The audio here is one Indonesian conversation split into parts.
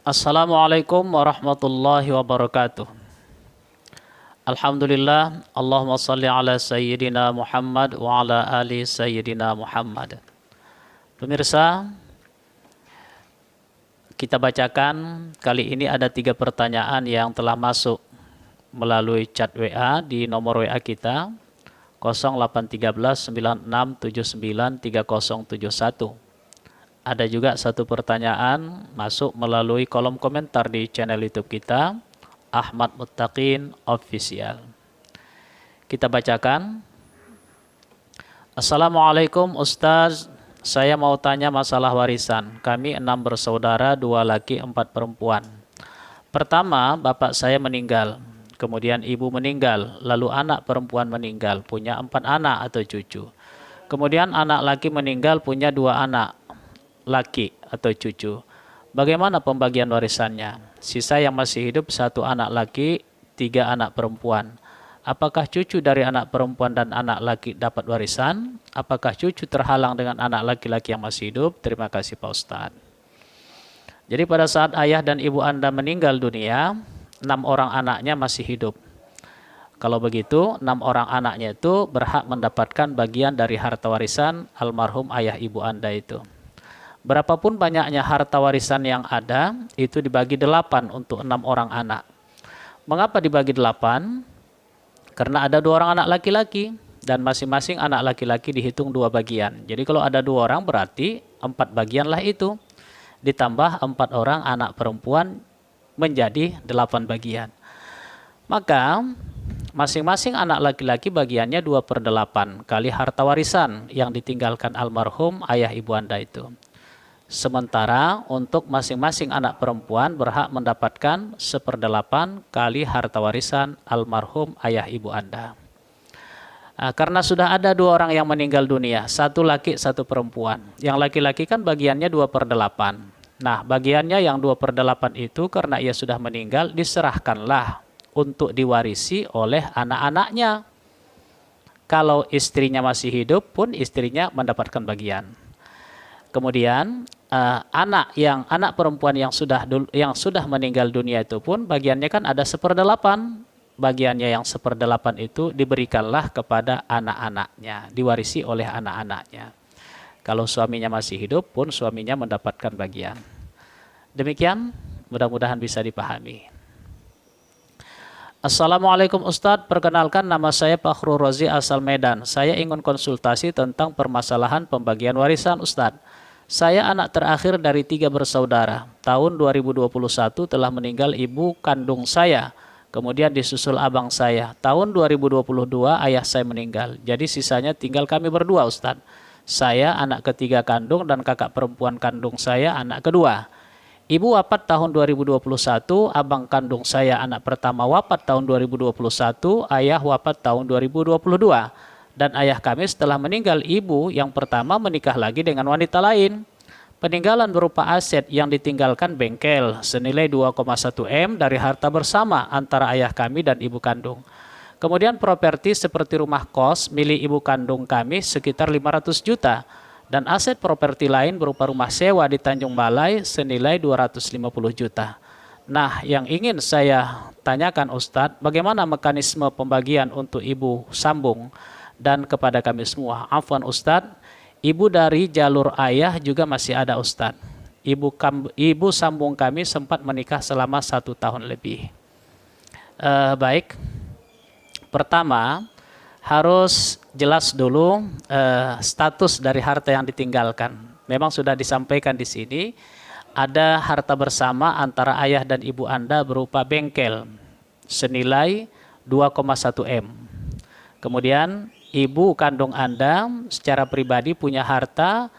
Assalamualaikum warahmatullahi wabarakatuh. Alhamdulillah, Allahumma salli ala Sayyidina Muhammad wa ala ali Sayyidina Muhammad. Pemirsa, kita bacakan kali ini ada 3 pertanyaan yang telah masuk melalui chat WA di nomor WA kita 0813 9679 3071. Ada juga 1 pertanyaan masuk melalui kolom komentar di channel YouTube kita, Ahmad Muttaqin Official. Kita bacakan. Assalamualaikum Ustaz, saya mau tanya masalah warisan. Kami 6 bersaudara, 2 laki, 4 perempuan. Pertama, bapak saya meninggal, kemudian ibu meninggal, lalu anak perempuan meninggal, punya 4 anak atau cucu. Kemudian anak laki meninggal, punya 2 anak laki atau cucu. Bagaimana pembagian warisannya? Sisa yang masih hidup 1 anak laki, 3 anak perempuan. Apakah cucu dari anak perempuan dan anak laki dapat warisan? Apakah cucu terhalang dengan anak laki-laki yang masih hidup? Terima kasih Pak Ustadz. Jadi pada saat ayah dan ibu Anda meninggal dunia, 6 orang anaknya masih hidup. Kalau begitu, 6 orang anaknya itu berhak mendapatkan bagian dari harta warisan almarhum ayah ibu Anda itu. Berapapun banyaknya harta warisan yang ada, itu dibagi 8 untuk 6 orang anak. Mengapa dibagi 8? Karena ada 2 orang anak laki-laki, dan masing-masing anak laki-laki dihitung 2 bagian. Jadi kalau ada 2 orang berarti 4 bagianlah itu. Ditambah 4 orang anak perempuan menjadi 8 bagian. Maka masing-masing anak laki-laki bagiannya 2/8 kali harta warisan yang ditinggalkan almarhum ayah ibu Anda itu. Sementara untuk masing-masing anak perempuan berhak mendapatkan 1/8 kali harta warisan almarhum ayah ibu Anda. Karena sudah ada 2 orang yang meninggal dunia, 1 laki 1 perempuan. Yang laki-laki kan bagiannya 2/8. Nah, bagiannya yang 2/8 itu karena ia sudah meninggal diserahkanlah untuk diwarisi oleh anak-anaknya. Kalau istrinya masih hidup pun istrinya mendapatkan bagian. Kemudian anak perempuan yang sudah meninggal dunia itu pun bagiannya kan ada 1/8. Bagiannya yang 1/8 itu diberikanlah kepada anak-anaknya, diwarisi oleh anak-anaknya. Kalau suaminya masih hidup pun suaminya mendapatkan bagian. Demikian, mudah-mudahan bisa dipahami. Assalamualaikum Ustadz, perkenalkan nama saya Fakhrul Rozi asal Medan. Saya ingin konsultasi tentang permasalahan pembagian warisan Ustadz. Saya anak terakhir dari 3 bersaudara. Tahun 2021 telah meninggal ibu kandung saya. Kemudian disusul abang saya. Tahun 2022 ayah saya meninggal. Jadi sisanya tinggal kami berdua Ustadz. Saya anak ketiga kandung dan kakak perempuan kandung saya anak kedua. Ibu wafat tahun 2021, abang kandung saya anak pertama wafat tahun 2021, ayah wafat tahun 2022. Dan ayah kami setelah meninggal ibu yang pertama menikah lagi dengan wanita lain. Peninggalan berupa aset yang ditinggalkan bengkel senilai 2,1 M dari harta bersama antara ayah kami dan ibu kandung. Kemudian properti seperti rumah kos milik ibu kandung kami sekitar 500 juta. Dan aset properti lain berupa rumah sewa di Tanjung Balai senilai 250 juta. Nah, yang ingin saya tanyakan Ustadz, bagaimana mekanisme pembagian untuk ibu sambung dan kepada kami semua? Afwan Ustadz, ibu dari jalur ayah juga masih ada Ustadz. Ibu sambung kami sempat menikah selama 1 tahun lebih. Baik, pertama harus jelas dulu status dari harta yang ditinggalkan. Memang sudah disampaikan di sini, ada harta bersama antara ayah dan ibu Anda berupa bengkel senilai 2,1 M. Kemudian ibu kandung Anda secara pribadi punya harta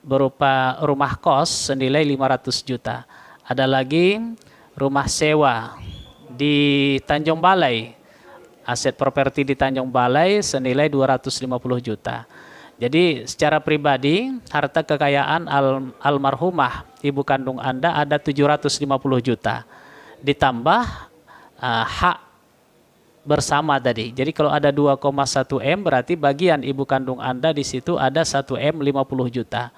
berupa rumah kos senilai 500 juta. Ada lagi rumah sewa di Tanjung Balai, aset properti di Tanjung Balai senilai 250 juta. Jadi secara pribadi harta kekayaan almarhumah ibu kandung Anda ada 750 juta. Ditambah hak bersama tadi. Jadi kalau ada 2,1 M berarti bagian ibu kandung Anda di situ ada 1 M 50 juta.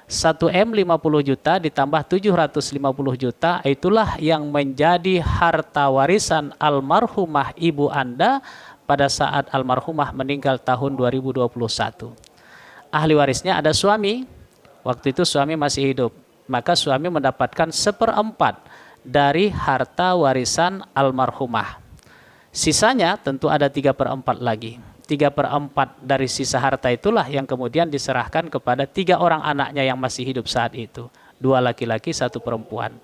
1M 50 juta ditambah 750 juta, itulah yang menjadi harta warisan almarhumah ibu Anda pada saat almarhumah meninggal tahun 2021. Ahli warisnya ada suami, waktu itu suami masih hidup, maka suami mendapatkan 1/4 dari harta warisan almarhumah. Sisanya tentu ada 3/4 lagi. 3/4 dari sisa harta itulah yang kemudian diserahkan kepada 3 orang anaknya yang masih hidup saat itu. 2 laki-laki, 1 perempuan.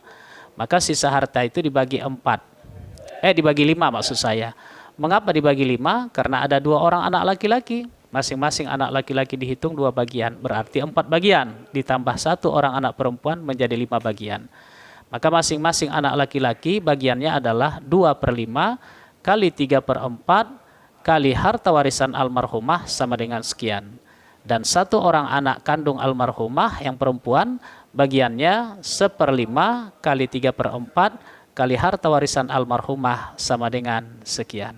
Maka sisa harta itu dibagi 5 maksud saya. Mengapa dibagi 5? Karena ada 2 orang anak laki-laki. Masing-masing anak laki-laki dihitung 2 bagian. Berarti 4 bagian. Ditambah 1 orang anak perempuan menjadi 5 bagian. Maka masing-masing anak laki-laki bagiannya adalah 2/5 kali 3/4 kali harta warisan almarhumah sama dengan sekian. Dan 1 orang anak kandung almarhumah yang perempuan bagiannya 1/5 kali 3/4 kali harta warisan almarhumah sama dengan sekian.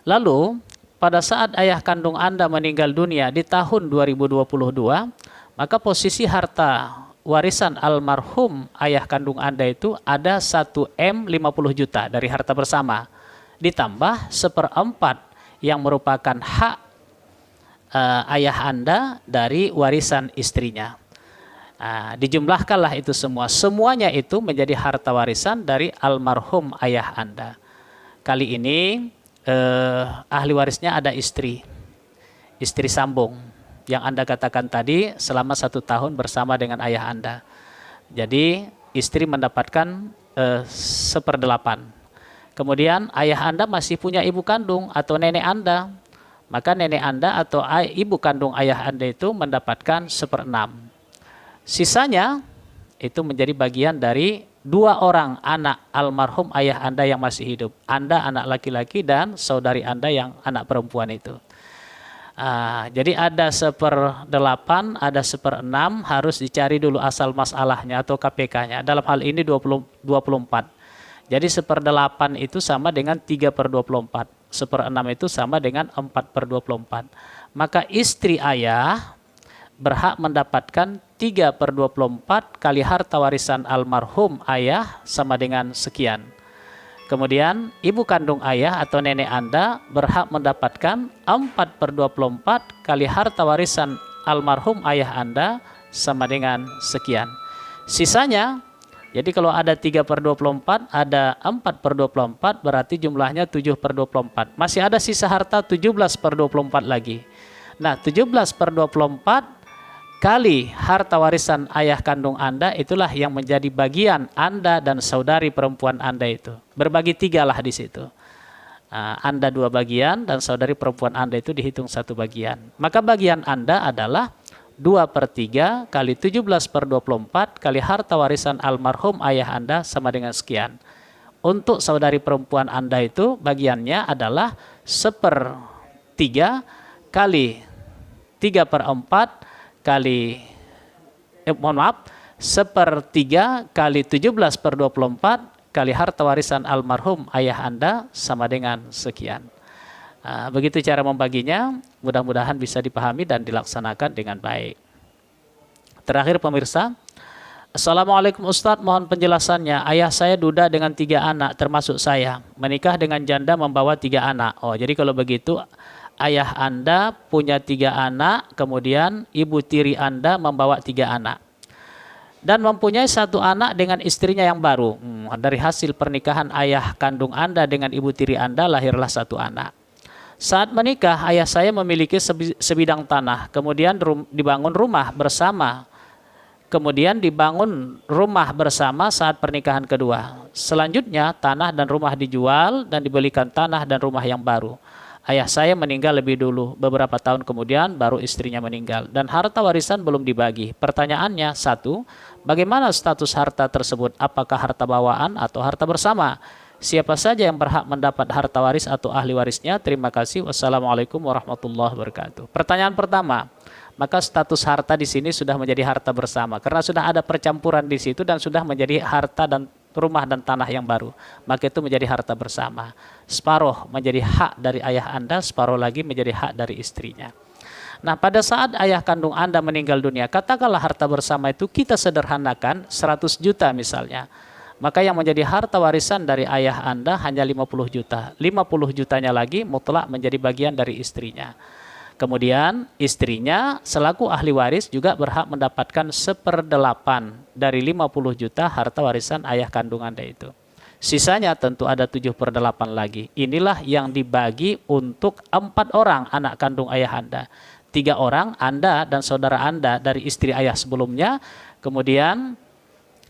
Lalu pada saat ayah kandung Anda meninggal dunia di tahun 2022, maka posisi harta warisan almarhum ayah kandung Anda itu ada 1M 50 juta dari harta bersama, ditambah 1/4 yang merupakan hak ayah Anda dari warisan istrinya. Dijumlahkanlah itu semua. Semuanya itu menjadi harta warisan dari almarhum ayah Anda. Kali ini ahli warisnya ada istri sambung yang Anda katakan tadi selama 1 tahun bersama dengan ayah Anda. Jadi istri mendapatkan 1/8. Kemudian ayah Anda masih punya ibu kandung atau nenek Anda, maka nenek Anda atau ibu kandung ayah Anda itu mendapatkan 1/6. Sisanya itu menjadi bagian dari 2 orang anak almarhum ayah Anda yang masih hidup. Anda anak laki-laki dan saudari Anda yang anak perempuan itu. Jadi ada 1/8, ada 1/6, harus dicari dulu asal masalahnya atau KPK-nya. Dalam hal ini 24. Jadi 1/8 itu sama dengan 3/24. 1/6 itu sama dengan 4/24. Maka istri ayah berhak mendapatkan 3/24 kali harta warisan almarhum ayah sama dengan sekian. Kemudian ibu kandung ayah atau nenek Anda berhak mendapatkan 4/24 kali harta warisan almarhum ayah Anda sama dengan sekian. Sisanya, jadi kalau ada 3/24, ada 4/24, berarti jumlahnya 7/24. Masih ada sisa harta 17/24 lagi. Nah, 17/24 kali harta warisan ayah kandung Anda itulah yang menjadi bagian Anda dan saudari perempuan Anda itu. Berbagi 3 lah di situ. Anda 2 bagian dan saudari perempuan Anda itu dihitung 1 bagian. Maka bagian Anda adalah 2/3 kali 17/24 kali harta warisan almarhum ayah Anda sama dengan sekian. Untuk saudari perempuan Anda itu bagiannya adalah 1/3 kali 3/4 kali 1/3 kali 17/24 kali harta warisan almarhum ayah Anda sama dengan sekian. Begitu cara membaginya, mudah-mudahan bisa dipahami dan dilaksanakan dengan baik. Terakhir pemirsa, Assalamualaikum Ustadz, mohon penjelasannya. Ayah saya duda dengan 3 anak termasuk saya, menikah dengan janda membawa 3 anak. Oh, jadi kalau begitu ayah Anda punya 3 anak, kemudian ibu tiri Anda membawa 3 anak. Dan mempunyai 1 anak dengan istrinya yang baru. Dari hasil pernikahan ayah kandung Anda dengan ibu tiri Anda lahirlah 1 anak. Saat menikah, ayah saya memiliki sebidang tanah, kemudian dibangun rumah bersama. Kemudian dibangun rumah bersama saat pernikahan kedua. Selanjutnya, tanah dan rumah dijual dan dibelikan tanah dan rumah yang baru. Ayah saya meninggal lebih dulu, beberapa tahun kemudian baru istrinya meninggal. Dan harta warisan belum dibagi. Pertanyaannya, 1, bagaimana status harta tersebut? Apakah harta bawaan atau harta bersama? Siapa saja yang berhak mendapat harta waris atau ahli warisnya? Terima kasih. Wassalamualaikum warahmatullahi wabarakatuh. Pertanyaan pertama, maka status harta di sini sudah menjadi harta bersama. Karena sudah ada percampuran di situ dan sudah menjadi harta dan rumah dan tanah yang baru, maka itu menjadi harta bersama. Separuh menjadi hak dari ayah Anda, separuh lagi menjadi hak dari istrinya. Nah, pada saat ayah kandung Anda meninggal dunia, katakanlah harta bersama itu kita sederhanakan 100 juta misalnya. Maka yang menjadi harta warisan dari ayah Anda hanya 50 juta. 50 jutanya lagi mutlak menjadi bagian dari istrinya. Kemudian istrinya selaku ahli waris juga berhak mendapatkan 1/8 dari 50 juta harta warisan ayah kandung Anda itu. Sisanya tentu ada 7/8 lagi. Inilah yang dibagi untuk 4 orang anak kandung ayah Anda. 3 orang Anda dan saudara Anda dari istri ayah sebelumnya. Kemudian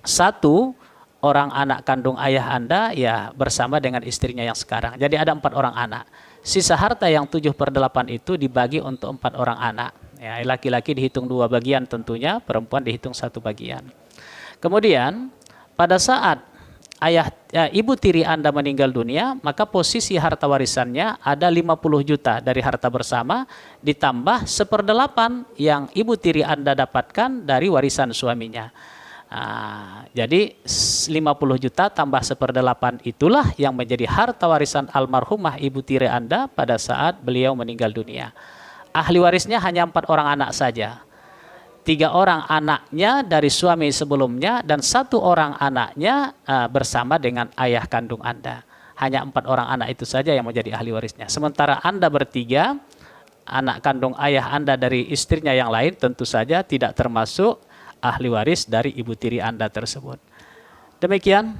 1 orang anak kandung ayah Anda ya bersama dengan istrinya yang sekarang. Jadi ada 4 orang anak. Sisa harta yang 7/8 itu dibagi untuk 4 orang anak. Ya, laki-laki dihitung 2 bagian tentunya, perempuan dihitung 1 bagian. Kemudian pada saat ibu tiri Anda meninggal dunia, maka posisi harta warisannya ada 50 juta dari harta bersama ditambah 1/8 yang ibu tiri Anda dapatkan dari warisan suaminya. Jadi 50 juta tambah 1/8 itulah yang menjadi harta warisan almarhumah ibu tiri Anda pada saat beliau meninggal dunia. Ahli warisnya hanya 4 orang anak saja. 3 orang anaknya dari suami sebelumnya dan 1 orang anaknya bersama dengan ayah kandung Anda. Hanya 4 orang anak itu saja yang menjadi ahli warisnya. Sementara Anda bertiga, anak kandung ayah Anda dari istrinya yang lain tentu saja tidak termasuk ahli waris dari ibu tiri Anda tersebut. Demikian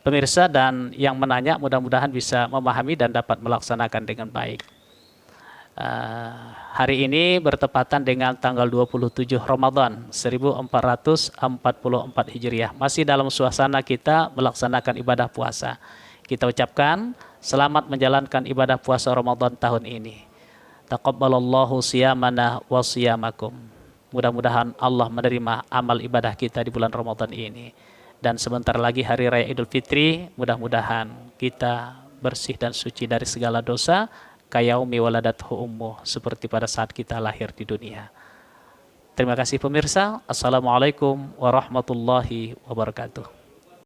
pemirsa dan yang menanya mudah-mudahan bisa memahami dan dapat melaksanakan dengan baik. Hari ini bertepatan dengan tanggal 27 Ramadan 1444 Hijriah. Masih dalam suasana kita melaksanakan ibadah puasa. Kita ucapkan selamat menjalankan ibadah puasa Ramadan tahun ini. Taqabbalallahu siyamana wa siyamakum. Mudah-mudahan Allah menerima amal ibadah kita di bulan Ramadan ini. Dan sebentar lagi hari raya Idul Fitri, mudah-mudahan kita bersih dan suci dari segala dosa. Kayaumi waladathu ummuh, seperti pada saat kita lahir di dunia. Terima kasih pemirsa. Assalamualaikum warahmatullahi wabarakatuh.